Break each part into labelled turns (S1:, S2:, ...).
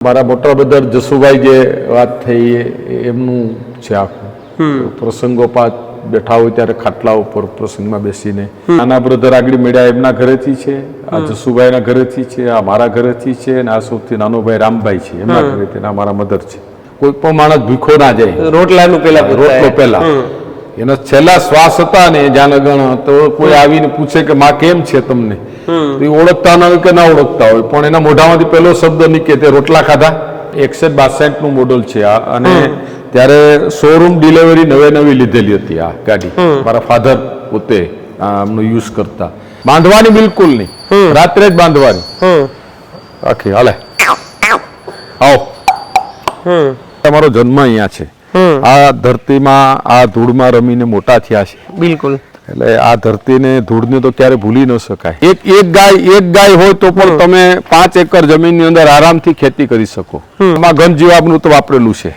S1: મારા મોટા બ્રધર જસુભાઈ જે વાત થઈ એમનું છે આખું પ્રસંગોપાત બેઠા હોય ત્યારે ખાટલા ઉપર પ્રસંગમાં બેસીને નાના બ્રધર આગળ મળ્યા એમના ઘરેથી છે, આ જસુભાઈના ઘરેથી છે, આ મારા ઘરેથી છે, અને આ સૌથી નાનો ભાઈ રામભાઈ છે એમના ઘરેથી, આ મારા મધર છે. કોઈ પણ માણસ ભીખો ના જાય, રોટલાનું રોટલો પહેલા એના છેલ્લા શ્વાસ હતા ને જાનગણ, તો કોઈ આવીને પૂછે કે માં કેમ છે તમને, તો એ ઓળખતા ન હોય કે ના ઓળખતા હોય, પણ એના મોઢામાંથી પહેલો શબ્દ નીકળે તે રોટલા ખાધા. 162 નું મોડલ છે આ, અને ત્યારે શોરૂમ ડિલિવરી નવી લીધેલી હતી આ ગાડી. મારા ફાધર પોતે આમનો યુઝ કરતા. બાંધવાની બિલકુલ નહીં, રાત્રે જ બાંધવાની આખી. હાલે આવો, તમારો જન્મ અહીંયા છે, આ ધરતીમાં આ ધૂળમાં રમીને મોટા થયા છે. બિલકુલ. એટલે આ ધરતીને ધૂળને તો ક્યારે ભૂલી ન શકાય. એક ગાય હોય તો પણ તમે 5 એકર જમીનની અંદર આરામથી ખેતી કરી શકો. આમાં ઘન જીવામૃત વાપરેલું છે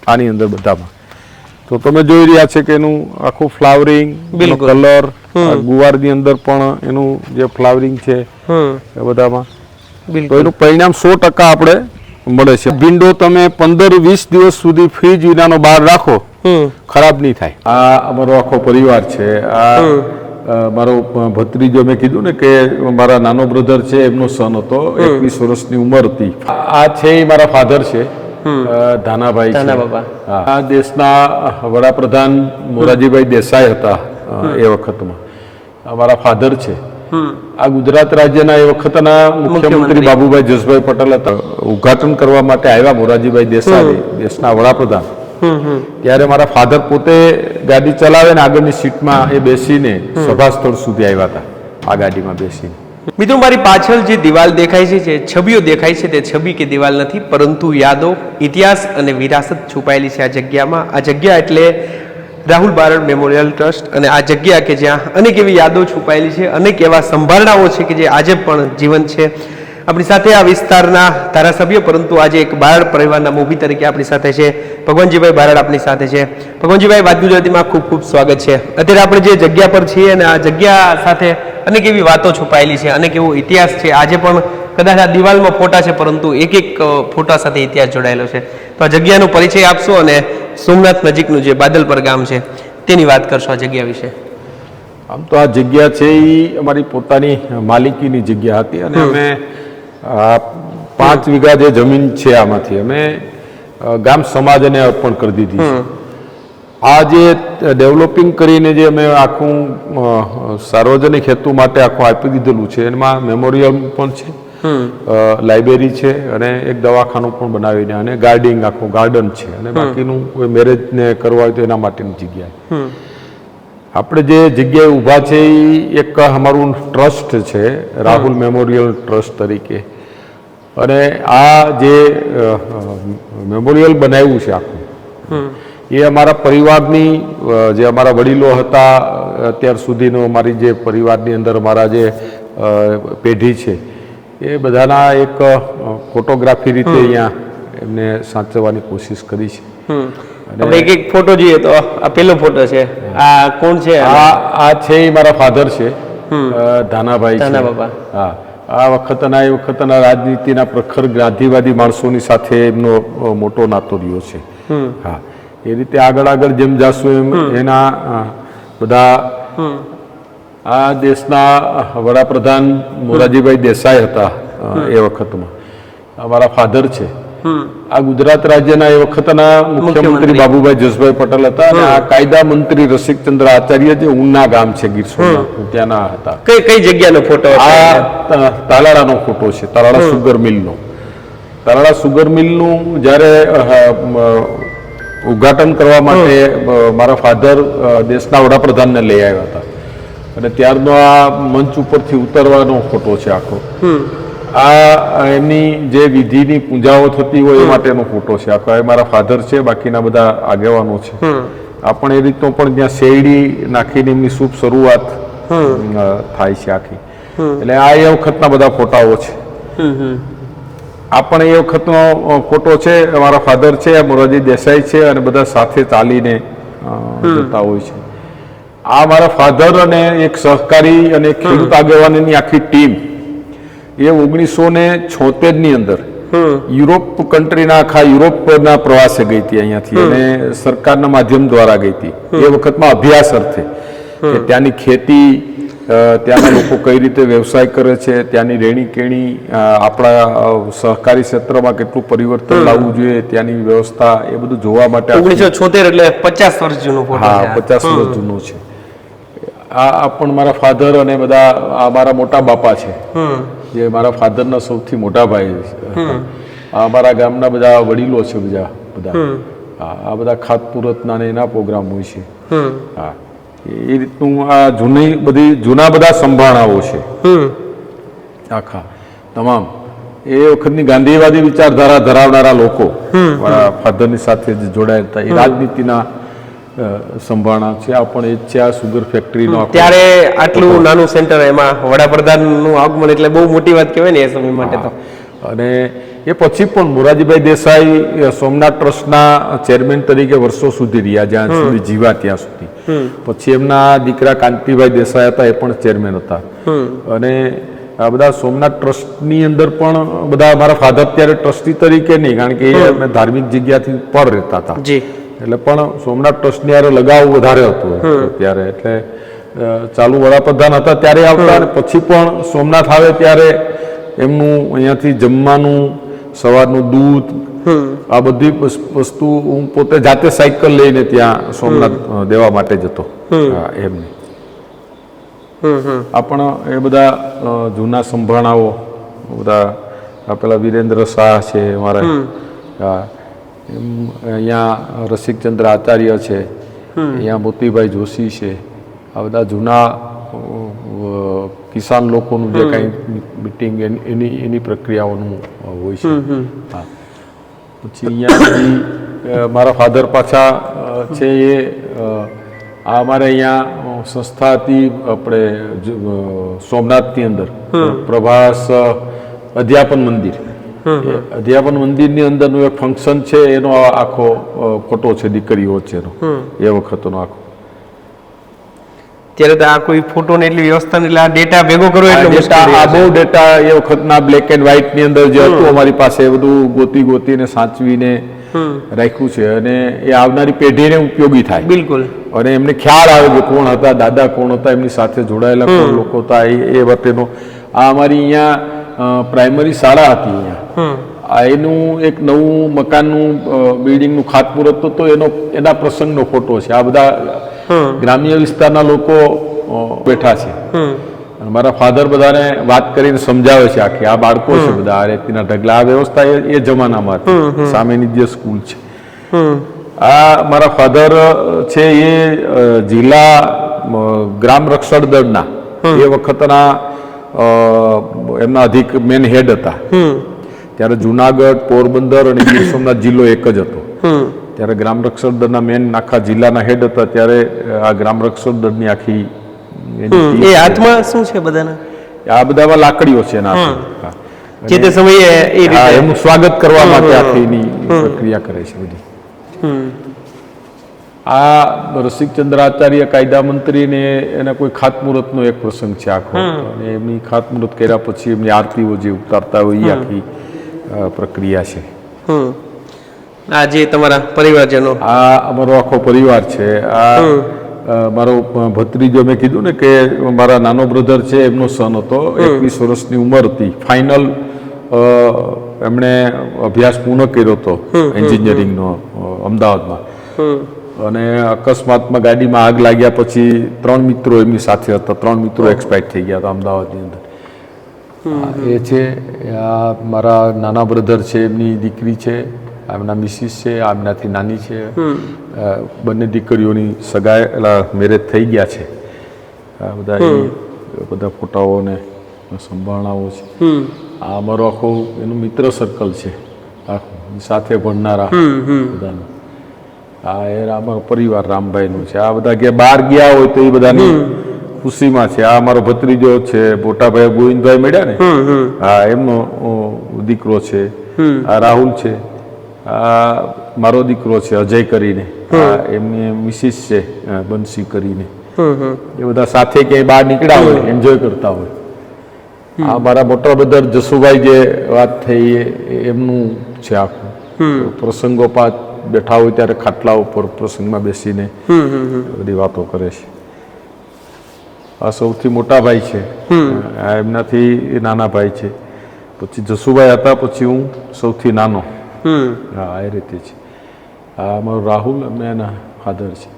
S1: આની અંદર બધામાં. તો તમે જોઈ રહ્યા છે કે એનું આખું ફ્લાવરિંગ, કલર, ગુવારની અંદર પણ એનું જે ફ્લાવરિંગ છે એ બધામાં, તો એનું પરિણામ 100% આપણે મળે છે. ભીંડો તમે 15-20 દિવસ સુધી ફ્રીજ વિનાનો બહાર રાખો, ખરાબ નહીં થાય. આ અમારો આખો પરિવાર છે. આ મારો ભત્રીજો, મેં કીધું ને કે મારા નાનો બ્રધર છે, એમનો સન હતો, 21 વર્ષની ઉંમર હતી. આ છે એ મારા ફાધર છે, ધાનાભાઈ છે. આ દેશના વડાપ્રધાન મોરારજીભાઈ દેસાઈ હતા એ વખતમાં, અમારા ફાધર છે. આ ગુજરાત રાજ્યના એ વખતના મુખ્યમંત્રી બાબુભાઈ જસભાઈ પટેલ હતા. ઉદ્ઘાટન કરવા માટે આવ્યા મોરારજીભાઈ દેસાઈ, દેશના વડાપ્રધાન. ત્યારે મારા ફાધર પોતે ગાડી ચલાવે ને આગળની સીટમાં એ બેસીને સભા સ્થળ સુધી આવ્યા હતા આ ગાડીમાં બેસીને.
S2: મિત્રો, મારી પાછળ જે દિવાલ દેખાય છે, જે છબીઓ દેખાય છે, તે છબી કે દિવાલ નથી, પરંતુ યાદો, ઇતિહાસ અને વિરાસત છુપાયેલી છે આ જગ્યામાં. આ જગ્યા એટલે રાહુલ બારડ મેમોરિયલ ટ્રસ્ટ, અને આ જગ્યા કે જ્યાં અનેક એવી યાદો છુપાયેલી છે, અનેક એવા સંભારણાઓ છે કે જે આજે પણ જીવંત છે. આપણી સાથે આ વિસ્તારના ધારાસભ્ય, પરંતુ આજે એક બારડ પરિવારના મોભી તરીકે આપણી સાથે છે ભગવાનજીભાઈ બારડ આપણી સાથે છે. ભગવાનજીભાઈ, વાત ગુજરાતીમાં ખૂબ ખૂબ સ્વાગત છે. અત્યારે આપણે જે જગ્યા પર છીએ અને આ જગ્યા સાથે અનેક એવી વાતો છુપાયેલી છે, અનેક એવો ઇતિહાસ છે. આજે પણ કદાચ આ દિવાલમાં ફોટા છે, પરંતુ એક ફોટા સાથે ઇતિહાસ જોડાયેલો છે. તો આ જગ્યાનો પરિચય આપશો અને સોમનાથ નજીકનું જે બાદલપર ગામ છે તેની વાત કરશો આ જગ્યા વિશે.
S1: આમ તો આ જગ્યા છે એ અમારી પોતાની માલિકીની જગ્યા હતી, અને અમે 5 વીઘા જે જમીન છે આમાંથી અમે ગામ સમાજને અર્પણ કરી દીધી છે. આ જે ડેવલપિંગ કરીને જે અમે આખું સાર્વજનિક હેતુ માટે આખું આપી દીધેલું છે, એમાં મેમોરિયલ પણ છે, લાઇબ્રેરી છે, અને એક દવાખાનું પણ બનાવીને, અને ગાર્ડનિંગ, આખું ગાર્ડન છે, અને બાકીનું કોઈ મેરેજ ને કરવા હોય તો એના માટેની જગ્યા. આપણે જે જગ્યાએ ઊભા છે એ એક અમારું ટ્રસ્ટ છે, રાહુલ મેમોરિયલ ટ્રસ્ટ તરીકે. અને આ જે મેમોરિયલ બનાવ્યું છે આખું, એ અમારા પરિવારની, જે અમારા વડીલો હતા અત્યાર સુધીનો, અમારી જે પરિવારની અંદર અમારા જે પેઢી છે એ બધાના એક ફોટોગ્રાફી રીતે અહીંયા એમને સાચવવાની કોશિશ કરી છે.
S2: આપણે એક ફોટો જોઈએ તો આ પેલો ફોટો છે. આ કોણ છે?
S1: આ છે એ મારા ફાધર છે, ધાનાભાઈ છે. હા, આ એ વખતના રાજનીતિના પ્રખર ગાંધીવાદી માણસોની સાથે એમનો મોટો નાતો રહ્યો છે. હા, એ રીતે આગળ જેમ જાશું એમ એના બધા. આ દેશના વડાપ્રધાન મોરારજીભાઈ દેસાઈ હતા એ વખતમાં, અમારા ફાધર છે. આ ગુજરાત રાજ્યના એ વખતના મુખ્યમંત્રી બાબુભાઈ જસભાઈ પટેલ હતા, અને આ કાયદા મંત્રી રસિકચંદ્ર આચાર્ય, જે ઉના ગામ છે ગીર સોમનાથ, ત્યાંના હતા.
S2: કઈ જગ્યાનો ફોટો?
S1: આ તાલાળાનો ફોટો છે, તાલાળા સુગર મિલનો. તાલાળા સુગર મિલનું જ્યારે ઉદ્ઘાટન કરવા માટે મારા ફાધર દેશના વડાપ્રધાનને લઈ આવ્યા હતા, અને ત્યારનો આ મંચ ઉપરથી ઉતરવાનો ફોટો છે આખો. આ એમની જે વિધિની પૂજાઓ થતી હોય એ માટેનો ફોટો છે આખો. એ મારા ફાધર છે, બાકીના બધા આગેવાનો છે. આ પણ એ રીતનો પણ જ્યાં શેરડી નાખીને એમની શુભ શરૂઆત થાય છે આખી. એટલે આ એ વખતના બધા ફોટાઓ છે. આ પણ એ વખતનો ફોટો છે. મારા ફાધર છે, મોરારજી દેસાઈ છે, અને બધા સાથે ચાલીને જતા હોય છે. આ મારા ફાધર અને એક સહકારી અને ખેડૂત આગેવાનની આખી ટીમ, એ 1976 ની અંદર યુરોપ કન્ટ્રીના આખા યુરોપના પ્રવાસે ગઈ હતી અહીંયાથી અને સરકારના માધ્યમ દ્વારા ગઈ હતી એ વખતમાં અભ્યાસ અર્થે કે ત્યાંની ખેતી ત્યાંના લોકો કઈ રીતે વ્યવસાય કરે છે, ત્યાંની રહેણી કેણી, આપણા સહકારી ક્ષેત્રમાં કેટલું પરિવર્તન લાવવું જોઈએ, ત્યાંની વ્યવસ્થા, એ બધું જોવા માટે
S2: 1976 એટલે 50 વર્ષ જૂનો ફોટો
S1: હા 50 વર્ષ જૂનો છે. આ પણ મારા ફાધર અને બધા આ મારા મોટા બાપા છે જે મારા ફાધરના સૌથી મોટા ભાઈ છે. આ અમારા ગામના બધા વડીલો છે બધા આ બધા ખાતમુહૂર્તના ને એના પ્રોગ્રામ હોય છે. હા એ રીતનું આ જૂના બધા સંભાળાઓ છે આખા તમામ એ વખતની ગાંધીવાદી વિચારધારા ધરાવનારા લોકો મારા ફાધરની સાથે જે જોડાયેલા હતા એ રાજનીતિના સંભાળના છે. આ પણ એ જ છે આ સુગર ફેક્ટરીનો.
S2: ત્યારે આટલું નાનું સેન્ટર, એમાં વડાપ્રધાનનું આગમન એટલે બહુ મોટી વાત કહેવાય ને એ સમય માટે તો.
S1: અને એ પછી પણ મોરારજીભાઈ દેસાઈ સોમનાથ ટ્રસ્ટના ચેરમેન તરીકે વર્ષો સુધી રહ્યા, જ્યાં સુધી જીવા ત્યાં સુધી. પછી એમના દીકરા કાંતિભાઈ દેસાઈ હતા, એ પણ ચેરમેન હતા. અને આ બધા સોમનાથ ટ્રસ્ટની અંદર પણ બધા મારા ફાધર ત્યારે ટ્રસ્ટી તરીકે નહીં, કારણ કે એ અમે ધાર્મિક જગ્યાથી પર રહેતા હતા એટલે પણ સોમનાથ ટ્રસ્ટની યારે લગાવ વધારે હતો ત્યારે. એટલે ચાલુ વડાપ્રધાન હતા ત્યારે આવતા અને પછી પણ સોમનાથ આવે ત્યારે એમનું અહીંયાથી જમવાનું, સવારનું દૂધ, આ બધી વસ્તુ હું પોતે જાતે સાયકલ લઈને ત્યાં સોમનાથ દેવા માટે જતો એમને. આ પણ એ બધા જૂના સંભાળાઓ બધા પેલા વિરેન્દ્ર શાહ છે અમારા, અહીંયા રસિકચંદ્ર આચાર્ય છે, અહીંયા મોતીભાઈ જોશી છે. આ બધા જૂના કિસાન લોકોનું જે કંઈ મિટિંગ એની પ્રક્રિયાઓનું હોય છે. હા પછી અહીંયા મારા ફાધર પાછા છે એ આ અમારે અહીંયા સંસ્થા હતી આપણે સોમનાથની અંદર પ્રભાસ અધ્યાપન મંદિર. અધ્યાપન મંદિરની અંદરનું એક ફંક્શન છે, એનો આખો ફોટો છે દીકરીઓ વચ્ચેનો એ વખતનો આખો.
S2: ત્યારે તો આ કોઈ ફોટો ને એટલી વ્યવસ્થા એટલે આ ડેટા ભેગો કરવો એટલે
S1: આ બહુ ડેટા એ વખતના બ્લેક એન્ડ વ્હાઇટ ની અંદર જે હતું અમારી પાસે એ બધું ગોતીને સાચવીને રાખ્યું છે અને એ આવનારી પેઢીને ઉપયોગી થાય.
S2: બિલકુલ. અને
S1: એમને ખ્યાલ આવે કે કોણ હતા, દાદા કોણ હતા, એમની સાથે જોડાયેલા કોણ લોકો હતા એ વખતેનો. આ અમારી અહીંયા પ્રાઇમરી શાળા હતી અહીંયા, એનું એક નવું મકાનનું બિલ્ડિંગનું ખાતમુહૂર્ત હતો, એના પ્રસંગનો ફોટો છે. આ બધા ગ્રામ્ય વિસ્તારના લોકો બેઠા છે. મારા ફાધર બધાને વાત કરીને સમજાવે છે આખી, આ બાળકો છે બધા, આ રેતીના ઢગલા, આ વ્યવસ્થા એ જમાનામાં હતી. સામેની જે સ્કૂલ છે આ મારા ફાધર છે એ જિલ્લા ગ્રામ રક્ષણ દળના એ વખતના એમના મેન હેડ હતા. ત્યારે જુનાગઢ, પોરબંદર અને ગીર સોમનાથ જિલ્લો એક જ હતો. ત્યારે ગ્રામ રક્ષક દળના મેન આખા જિલ્લાના હેડ હતા. ત્યારે આ ગ્રામ રક્ષક દળની આખી
S2: એ હાથમાં શું છે બધાના?
S1: આ બધામાં લાકડીઓ છે
S2: જે તે સમયે એ રીતે
S1: એનું સ્વાગત કરવા માટે આખી એની પ્રક્રિયા કરે છે બધી. આ રસિકચંદ્ર આચાર્ય કાયદા મંત્રી ને એના કોઈ ખાતમુહૂર્તનો એક પ્રસંગ છે આખો, અને એમની ખાતમુહૂર્ત કર્યા પછી એમની આરતીઓ જે ઉતારતા હોય એ આખી પ્રક્રિયા છે.
S2: આ જે તમારા પરિવારજનો,
S1: આ અમારો આખો પરિવાર છે. આ મારો ભત્રીજો, મેં કીધું ને કે મારા નાનો બ્રધર છે, એમનો સન હતો, 21 વર્ષની ઉંમર હતી. ફાઇનલ એમણે અભ્યાસ પૂર્ણ કર્યો હતો એન્જિનિયરિંગનો અમદાવાદમાં. અને અકસ્માતમાં ગાડીમાં આગ લાગ્યા પછી 3 મિત્રો એમની સાથે હતા. 3 મિત્રો એક્સપાયર થઈ ગયા હતા અમદાવાદની અંદર. એ છે આ મારા નાના બ્રધર છે, એમની દીકરી છે, એમના મિસિસ છે, એમનાથી નાની છે. બંને દીકરીઓની સગાઈ મેરેજ થઈ ગયા છે. આ બધા ફોટાઓ ને સંભાળનાઓ છે. આ અમારો આખો એનું મિત્ર સર્કલ છે, આખું સાથે ભણનારા બધાનું. આ એ અમારો પરિવાર રામભાઈનું છે. આ બધા કે બહાર ગયા હોય તો એ બધાની ખુશીમાં છે. આ અમારો ભત્રીજો છે, મોટાભાઈ ગોવિંદભાઈ મળ્યા ને, હા એમનો દીકરો છે. આ રાહુલ છે. આ મારો દીકરો છે અજય કરીને, એમની મિસિસ છે બંસી કરીને. એ બધા સાથે ક્યાંય બહાર નીકળ્યા હોય, એન્જોય કરતા હોય. આ મારા મોટા બ્રધર જસુભાઈ જે વાત થઈ એમનું છે આખું. પ્રસંગોપાત બેઠા હોય ત્યારે ખાટલા ઉપર પ્રસંગમાં બેસીને બધી વાતો કરે છે. આ સૌથી મોટા ભાઈ છે, આ એમનાથી નાના ભાઈ છે. પછી જસુભાઈ હતા, પછી હું સૌથી નાનો. હા, એ રીતે છે. આ મારો રાહુલ અને એના ફાધર છે.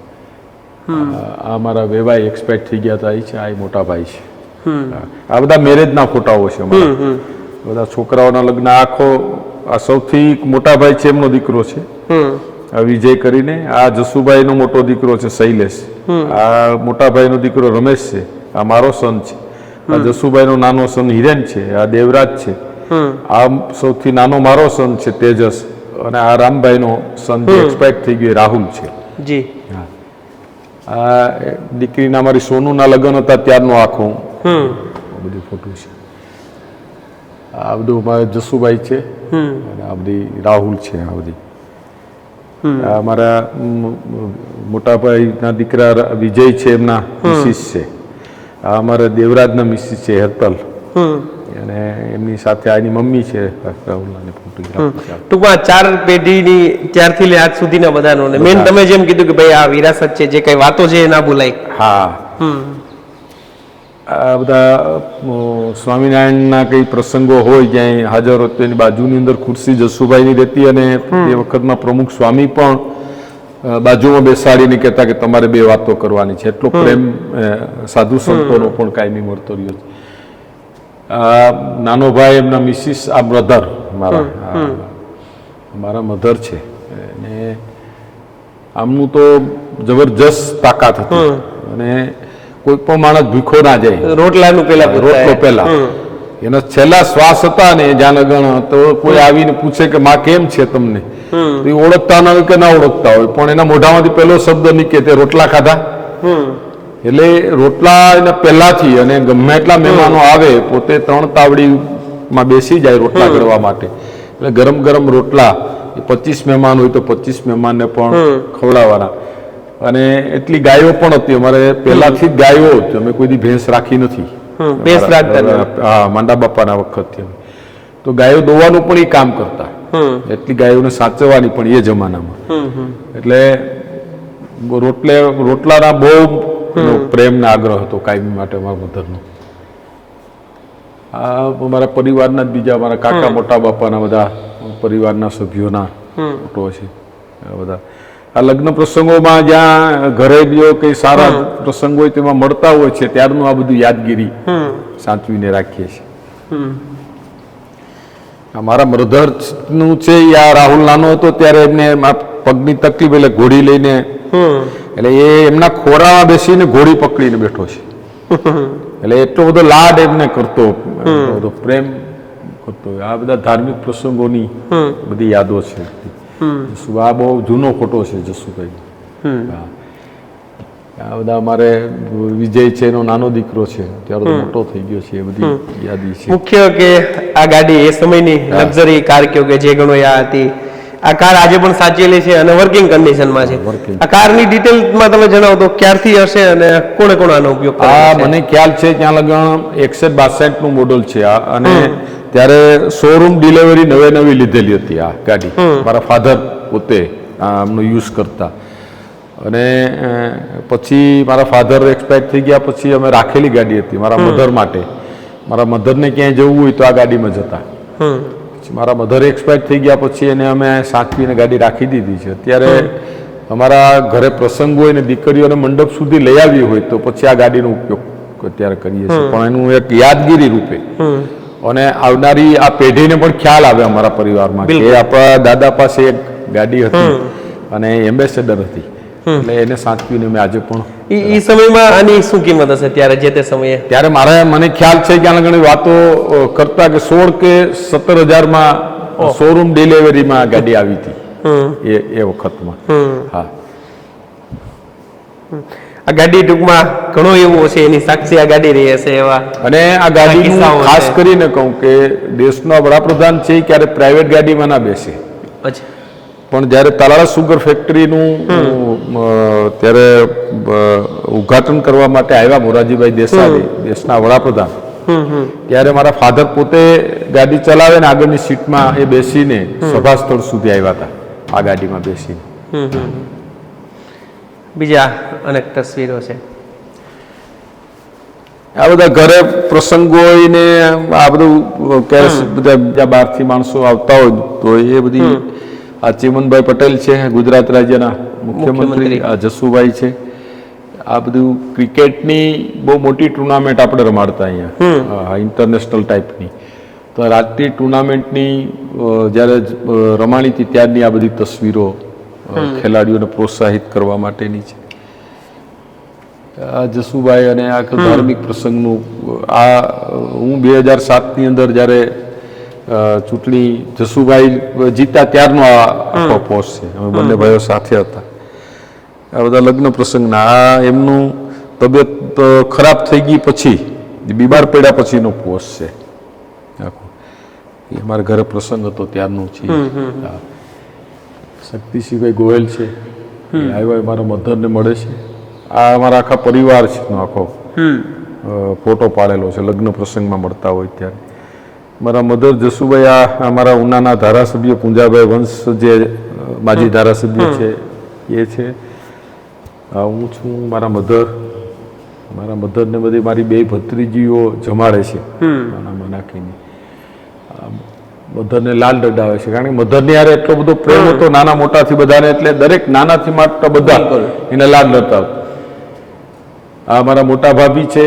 S1: આ મારા વેવાઈ એક્સપાયર થઈ ગયા હતા, એ છે. આ મોટા ભાઈ છે. આ બધા મેરેજના ફોટાઓ છે અમારા, બધા છોકરાઓના લગ્ન. આખો આ સૌથી મોટા ભાઈ છે, એમનો દીકરો છે આ વિજય કરીને. આ જસુભાઈનો મોટો દીકરો છે શૈલેષ. આ મોટા ભાઈનો દીકરો રમેશ છે. આ મારો સન છે. આ જસુભાઈનો નાનો સન હિરેન છે. આ દેવરાજ છે. આ સૌથી નાનો મારો સન છે તેજસ. અને આ રામભાઈનો સન જે એક્સપાયર થઈ ગયો રાહુલ છે.
S2: જી.
S1: હા, આ દીકરીના મારી સોનુના લગ્ન હતા ત્યારનો આખો બધી ફોટો છે. આ બધું મારે જસુભાઈ છે અને આ બધી રાહુલ છે. આ બધી આ મારા મોટાભાઈના દીકરા વિજય છે, એમના મિસિસ છે. આ અમારા દેવરાજના મિસિસ છે હેતલ, અને એમની સાથે આની મમ્મી છે રાહુલની ફોટોગ્રાફ.
S2: ટૂંકમાં 4 પેઢીની ત્યારથી લે આજ સુધીના બધાનો. મેન તમે જેમ કીધું કે ભાઈ આ વિરાસત છે, જે કઈ વાતો છે એ ના ભૂલાય.
S1: હા, આ બધા સ્વામિનારાયણના કઈ પ્રસંગો હોય ક્યાંય હાજર હોય તો એની બાજુની અંદર ખુરશી જસુભાઈની રહેતી, અને એ વખતમાં પ્રમુખ સ્વામી પણ બાજુમાં બેસાડીને કહેતા કે તમારે 2 વાતો કરવાની છે. એટલો પ્રેમ સાધુ સંતોનો પણ કાયમી મળતો રહ્યો છે. નાનો ભાઈ એમના મિસિસ, આ બ્રધર મારા મધર છે. અને આમનું તો જબરજસ્ત તાકાત હતી, અને કોઈ પણ માણસ ભૂખો ના જાય.
S2: રોટલો
S1: પહેલા એના છેલ્લા શ્વાસ હતા ને જાનગણ, તો કોઈ આવીને પૂછે કે માં કેમ છે તમને, તો એ ઓળખતા ના હોય કે ના ઓળખતા હોય, પણ એના મોઢામાંથી પહેલો શબ્દ નીકળે તે રોટલા ખાધા. એટલે રોટલા એના પહેલાથી, અને ગમે એટલા મહેમાનો આવે પોતે 3 તાવડીમાં બેસી જાય રોટલા કરવા માટે. એટલે ગરમ ગરમ રોટલા 25 મહેમાન હોય તો 25 મહેમાનને પણ ખવડાવવાના. અને એટલી ગાયો પણ હતી અમારે પહેલાથી જ. ગાયો જ, અમે કોઈ દી ભેંસ રાખી નથી. હા, માંડા બાપાના વખતથી. તો ગાયો દોવાનું પણ એ કામ કરતા, એટલી ગાયોને સાચવવાની પણ એ જમાનામાં. એટલે રોટલાના બહુ પ્રેમ ને આગ્રહ હતો કાયમી માટે અમારા મધરનો. આ અમારા પરિવારના બીજા અમારા કાકા મોટા બાપાના બધા પરિવારના સભ્યોના ફોટો છે. બધા આ લગ્ન પ્રસંગોમાં જ્યાં ઘરે બીજો કઈ સારા પ્રસંગ હોય તેમાં મળતા હોય છે, ત્યારનું આ બધું યાદગીરી સાચવીને રાખીએ છીએ. મારા બ્રધરનું છે, આ રાહુલ નાનો હતો ત્યારે એમને પગની તકલીફ, એટલે ઘોડી લઈને, એટલે એ એમના ખોરામાં બેસીને ઘોડી પકડીને બેઠો છે. એટલે એટલો બધો લાડ એમને કરતો, બધો પ્રેમ કરતો. આ બધા ધાર્મિક પ્રસંગોની બધી યાદો છે. આ બહુ જૂનો ફોટો છે જસુભાઈ. આ બધા અમારે વિજય છે, એનો નાનો દીકરો છે, ત્યારે તો મોટો થઈ ગયો છે. એ બધી યાદી છે.
S2: મુખ્ય કે આ ગાડી એ સમયની લક્ઝરી કાર કયો કે જે ગણો યા હતી, આ કાર આજે પણ સાચેલી છે અને વર્કિંગ કન્ડિશનમાં છે. આ કારની ડિટેલમાં તમે જણાવો તો ક્યારથી હશે અને કોણે કોણ આનો ઉપયોગ કરે છે?
S1: મને ખ્યાલ છે ત્યાં લગન 162 નું મોડલ છે આ, અને ત્યારે શોરૂમ ડિલિવરી નવી લીધેલી હતી આ ગાડી. મારા ફાધર પોતે આમનો યુઝ કરતા, અને પછી મારા ફાધર એક્સપાયર થઈ ગયા પછી અમે રાખેલી ગાડી હતી મારા મધર માટે. મારા મધરને ક્યાંય જવું હોય તો આ ગાડીમાં જતા. મારા મધર એક્સપાયર થઈ ગયા પછી એને અમે સાચવીને ગાડી રાખી દીધી છે. અત્યારે અમારા ઘરે પ્રસંગ હોય ને દીકરીઓને મંડપ સુધી લઈ આવી હોય તો પછી આ ગાડીનો ઉપયોગ અત્યારે કરીએ છીએ, પણ એનું એક યાદગીરી રૂપે. અને આવનારી આ પેઢીને પણ ખ્યાલ આવે અમારા પરિવારમાં કે આપણા દાદા પાસે એક ગાડી હતી અને એમ્બેસેડર હતી, એટલે એને સાચવીને મેં આજે પણ.
S2: એ સમયમાં આની શું કિંમત હશે ત્યારે, જે તે સમયે?
S1: ત્યારે મને ખ્યાલ છે કે આના ઘણી વાતો કરતા કે 16 કે 17,000માં શોરૂમ ડિલિવરીમાં ગાડી આવી હતી એ વખતમાં. હા,
S2: આ ગાડી ટૂંકમાં ઘણો એવું હશે એની સાક્ષી આ ગાડી રહી હશે એવા.
S1: અને આ ગાડી ખાસ કરીને કહું કે દેશના વડાપ્રધાન છે ક્યારે પ્રાઇવેટ ગાડીમાં ના બેસે, પણ જ્યારે તાલાળા સુગર ફેક્ટરીનું ત્યારે ઉદ્ઘાટન કરવા માટે આવ્યા મોરારજીભાઈ દેસાઈ, દેશના વડાપ્રધાન, ત્યારે મારા ફાધર પોતે ગાડી ચલાવે ને આગળની સીટમાં એ બેસીને સભા સ્થળ સુધી આવ્યા હતા આ ગાડીમાં બેસીને.
S2: બીજા અનેક તસવીરો છે.
S1: આ બધા ઘરે પ્રસંગો હોય ને આ બધું ક્યારે બધા બીજા બહારથી માણસો આવતા હોય તો એ બધી આ ચીમનભાઈ પટેલ છે ગુજરાત રાજ્યના મુખ્યમંત્રી, આ જસુભાઈ છે. આ બધું ક્રિકેટની બહુ મોટી ટુર્નામેન્ટ આપણે રમાડતા અહીંયા ઇન્ટરનેશનલ ટાઈપની. તો રાષ્ટ્રીય ટુર્નામેન્ટની જ્યારે રમાણી હતી ત્યારની આ બધી તસવીરો ખેલાડીઓને પ્રોત્સાહિત કરવા માટેની છે. આ જસુભાઈ અને આ ધાર્મિક પ્રસંગનું આ હું 2007ની અંદર જ્યારે ચૂંટણી જસુભાઈ જીત્યા ત્યારનો આ આખો પોસ્ટ છે. અમે બંને ભાઈઓ સાથે હતા. આ બધા લગ્ન પ્રસંગના આ એમનું તબિયત ખરાબ થઈ ગઈ પછી બીમાર પડ્યા પછીનો પોસ્ટ છે આખો. એ અમારા ઘરે પ્રસંગ હતો ત્યારનું છે. શક્તિસિંહભાઈ ગોયલ છે એ આવ્યા મારા મધરને મળે છે. આ અમારા આખા પરિવાર છે આખો ફોટો પાડેલો છે લગ્ન પ્રસંગમાં મળતા હોય ત્યારે. મારા મધર જસુભાઈ આ અમારા ઉનાના ધારાસભ્ય પુંજાભાઈ વંશ જે માજી ધારાસભ્ય છે એ છે. હું છું મારા મધરને બધી મારી બે ભત્રીજીઓ જમાડે છે નાનામાં નાખીને. મધરને લાલ ડડાવે છે કારણ કે મધરની યારે એટલો બધો પ્રેમ હતો નાના મોટાથી બધાને, એટલે દરેક નાનાથી મોટા બધા એને લાલ લડાવતા. આ મારા મોટા ભાભી છે,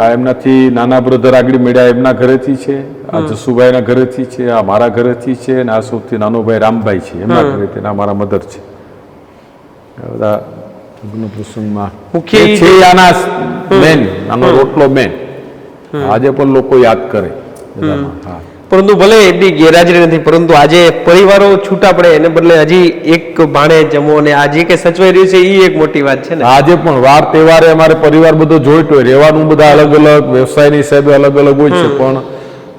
S1: આ એમનાથી નાના બ્રધર આગળ મળ્યા એમના ઘરેથી છે, આ જસુભાઈના ઘરેથી છે, આ મારા ઘરેથી છે, અને આ સૌથી નાનો ભાઈ રામભાઈ છે એમના ઘરેથી, આ મારા મધર છે. બધા લગ્ન પ્રસંગમાં મુખ્ય છે આના મેન, આનો રોટલો મેન આજે પણ લોકો યાદ કરે બધામાં. હા,
S2: પરંતુ ભલે એટલી ગેરહાજરી નથી, પરંતુ આજે પરિવારો છૂટા પડે એને બદલે હજી એક ભાણે જમો અને આજે કે સચવાઈ રહ્યું છે એ એક મોટી વાત છે ને.
S1: આજે પણ વાર તહેવારે અમારે પરિવાર બધો જોઈન્ટ હોય, રહેવાનું બધા અલગ અલગ, વ્યવસાયની હિસાબે અલગ અલગ હોય છે, પણ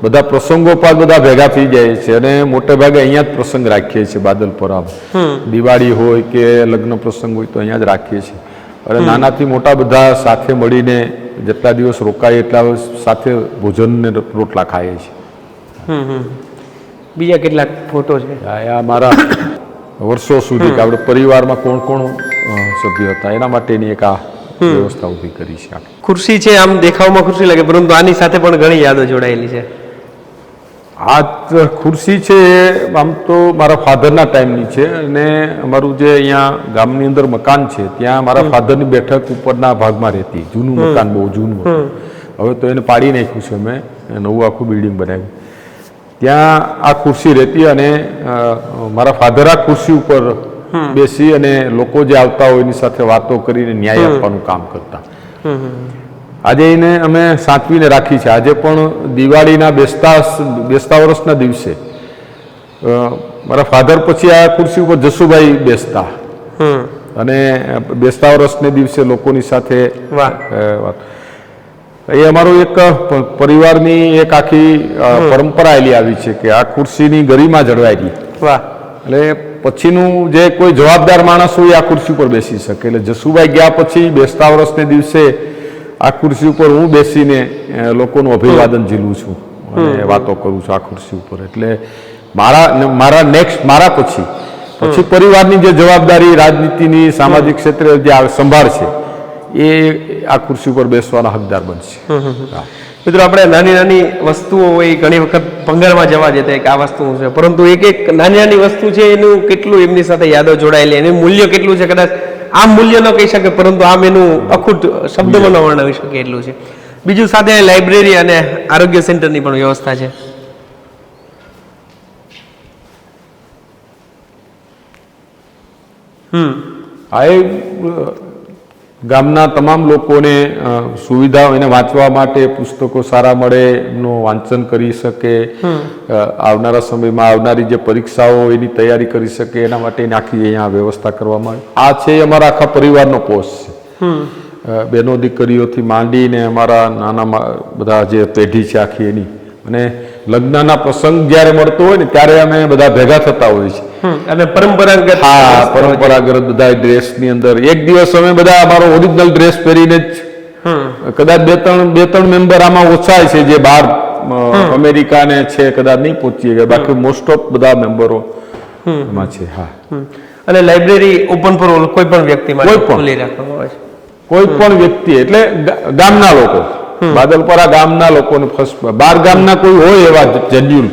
S1: બધા પ્રસંગો પર બધા ભેગા થઈ જાય છે અને મોટે ભાગે અહીંયા જ પ્રસંગ રાખીએ છીએ. બાદલપુરા દિવાળી હોય કે લગ્ન પ્રસંગ હોય તો અહીંયા જ રાખીએ છીએ. અને નાનાથી મોટા બધા સાથે મળીને જેટલા દિવસ રોકાય એટલા સાથે ભોજન ને રોટલા ખાઈએ છીએ.
S2: બીજા કેટલાક ફોટો છે
S1: આ મારા વર્ષો સુધી કે આપણે પરિવારમાં કોણ કોણ સભ્ય હતા એના માટેની એક આ વ્યવસ્થા ઊભી કરી છે.
S2: ખુરશી છે, આમ દેખાવમાં ખુરશી લાગે પરંતુ આની સાથે પણ ઘણી યાદો જોડાયેલી છે.
S1: આ ખુરશી છે એ આમ તો મારા ફાધરના ટાઈમની છે અને અમારું જે અહીંયા ગામની અંદર મકાન છે ત્યાં મારા ફાધરની બેઠક ઉપરના ભાગમાં રહેતી. જૂનું મકાન, બહુ જૂનું હતું. હવે તો એને પાડી નાખ્યું છે, અમે નવું આખું બિલ્ડિંગ બનાવ્યું. ત્યાં આ ખુરશી રહેતી અને મારા ફાધર આ ખુરશી ઉપર બેસી અને લોકો જે આવતા હોય એની સાથે વાતો કરીને ન્યાય આપવાનું કામ કરતા. આજે એને અમે સાચવીને રાખી છે. આજે પણ દિવાળીના બેસતા વર્ષના દિવસે મારા ફાધર પછી આ ખુરશી ઉપર જસુભાઈ બેસતા અને બેસતા વર્ષને દિવસે લોકોની સાથે વાત. એ અમારું એક પરિવારની એક આખી પરંપરા એલી આવી છે કે આ ખુરશીની ગરિમા જળવાઈ રહી. એટલે પછીનું જે કોઈ જવાબદાર માણસ હોય આ ખુરશી ઉપર બેસી શકે. એટલે જસુભાઈ ગયા પછી બેસતા વર્ષને દિવસે આ ખુરશી ઉપર હું બેસીને લોકોનું અભિવાદન ઝીલું છું અને વાતો કરું છું આ ખુરશી ઉપર. એટલે મારા પછી પરિવારની જે જવાબદારી રાજનીતિની સામાજિક ક્ષેત્રે જે સંભાળ છે એ આ ખુરશી ઉપર બેસવાના હકદાર બનશે.
S2: મિત્રો, આપણે નાની નાની વસ્તુઓ હોય ઘણી વખત ભંગારમાં જવા જતા કે આ વસ્તુ છે, પરંતુ એક એક નાની નાની વસ્તુ છે એનું કેટલું એમની સાથે યાદો જોડાયેલી, એનું મૂલ્ય કેટલું છે. કદાચ આમ મૂલ્ય ન કહી શકે પરંતુ આમ એનું અખૂટ શબ્દમાં ન વર્ણવી શકે એટલું છે. બીજું સાથે લાઇબ્રેરી અને આરોગ્ય સેન્ટરની પણ વ્યવસ્થા છે.
S1: આ ગામના તમામ લોકોને સુવિધાઓ, એને વાંચવા માટે પુસ્તકો સારા મળે, એમનું વાંચન કરી શકે, આવનારા સમયમાં આવનારી જે પરીક્ષાઓ એની તૈયારી કરી શકે એના માટેની આખી અહીંયા વ્યવસ્થા કરવામાં આવી. આ છે અમારા આખા પરિવારનો પોસ્ટ છે. બહેનો દીકરીઓથી માંડીને અમારા નાના બધા જે પેઢી છે આખી એની. અને લગ્નના પ્રસંગ જ્યારે મળતો હોય ને ત્યારે અમે બધા ભેગા થતા હોઈએ છીએ
S2: અને પરંપરાગત
S1: બધા ડ્રેસની અંદર એક દિવસ અમે બધા અમારો ઓરિજિનલ ડ્રેસ પહેરીને જ કદાચ બે ત્રણ મેમ્બર આમાં ઓછા છે જે બહાર અમેરિકા ને છે, કદાચ નહીં પહોંચી ગયા, બાકી મોસ્ટ ઓફ બધા મેમ્બરો એમાં છે. હા,
S2: અને લાઇબ્રેરી ઓપન ફોર ઓલ, કોઈ પણ વ્યક્તિ માટે
S1: કોઈ પણ.
S2: ખુલ્લી રાખવામાં આવે છે.
S1: કોઈ પણ વ્યક્તિ એટલે ગામના લોકો, બાદલપરા ગામના લોકોને ફર્સ્ટ, બાર ગામના કોઈ હોય એવા જેન્યુઅલ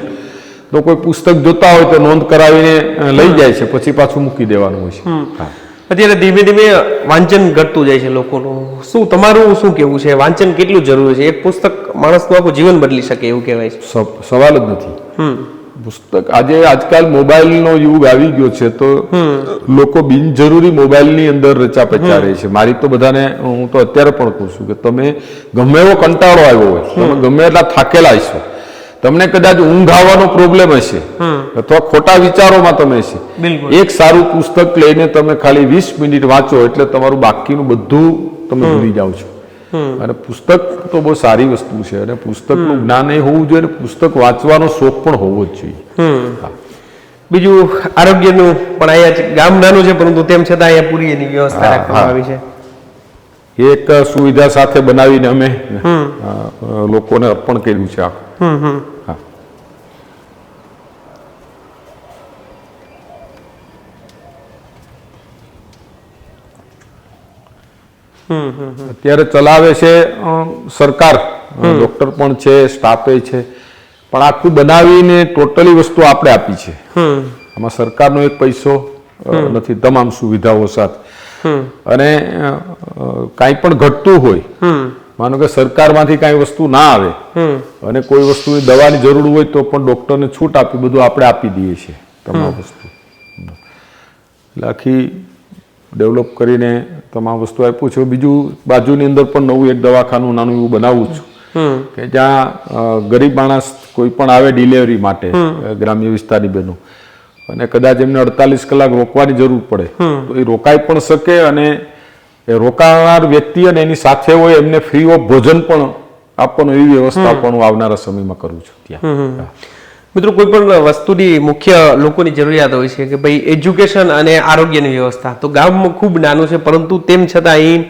S1: તો કોઈ પુસ્તક જોતા હોય તો નોંધ કરાવીને લઈ જાય છે, પછી પાછું મૂકી દેવાનું હોય છે. હા.
S2: અત્યારે ધીમે ધીમે વાંચન ઘટતું જાય છે લોકોનું. શું તમારું શું કેવું છે, વાંચન કેટલું જરૂરી છે? એક પુસ્તક માણસનું આખું જીવન બદલી શકે એવું કહેવાય છે.
S1: સવાલ જ નથી. પુસ્તક આજકાલ મોબાઈલનો યુગ આવી ગયો છે તો લોકો બિનજરૂરી મોબાઈલની અંદર રચા પચા રહે છે. મારી તો બધાને હું તો અત્યારે પણ કહું છું કે તમે ગમે એવો કંટાળો આવ્યો હોય, તમે ગમે એટલા થાકેલા હશો, તમને કદાચ ઊંઘ આવવાનો પ્રોબ્લેમ હશે અથવા ખોટા વિચારોમાં તમે હશે, એક સારું પુસ્તક લઈને તમે ખાલી 20 મિનિટ વાંચો એટલે તમારું બાકીનું બધું તમે ભૂલી જાઓ છો. અને પુસ્તક તો બહુ સારી વસ્તુ છે અને પુસ્તકનું જ્ઞાન એ હોવું જોઈએ, પુસ્તક વાંચવાનો શોખ પણ હોવો જ જોઈએ.
S2: બીજું આરોગ્યનું પણ અહીંયા ગામ નાનું છે પરંતુ તેમ છતાં અહીંયા પૂરી એની વ્યવસ્થા રાખવામાં આવી છે.
S1: એક સુવિધા સાથે બનાવીને અમે લોકોને અર્પણ કર્યું છે આખું. અત્યારે ચલાવે છે સરકાર, ડોક્ટર પણ છે, સ્ટાફે છે, પણ આખું બનાવીને ટોટલી વસ્તુ આપણે આપી છે. આમાં સરકારનો એક પૈસો નથી, તમામ સુવિધાઓ સાથે. અને કાંઈ પણ ઘટતું હોય, માનો કે સરકારમાંથી કાંઈ વસ્તુ ના આવે અને કોઈ વસ્તુની દવાની જરૂર હોય તો પણ ડોક્ટરને છૂટ આપી, બધું આપણે આપી દઈએ છીએ તમામ વસ્તુ. એટલે આખી ડેવલપ કરીને તમામ વસ્તુ આપ્યું છે. બીજું બાજુની અંદર પણ નવું એક દવાખાનું નાનું એવું બનાવું છું કે જ્યાં ગરીબ માણસ કોઈ પણ આવે ડિલિવરી માટે, ગ્રામ્ય વિસ્તારની બહેનો, અને કદાચ એમને 48 કલાક રોકવાની જરૂર પડે તો એ રોકાઈ પણ શકે અને એ રોકાનાર વ્યક્તિ અને એની સાથે હોય એમને ફ્રી ઓફ ભોજન પણ આપવાનું, એવી વ્યવસ્થા પણ આવનારા સમયમાં કરું છું ત્યાં.
S2: મિત્રો, કોઈ પણ વસ્તુની મુખ્ય લોકોની જરૂરિયાત હોય છે કે ભાઈ એજ્યુકેશન અને આરોગ્યની વ્યવસ્થા. તો ગામ ખૂબ નાનું છે પરંતુ તેમ છતાં અહીં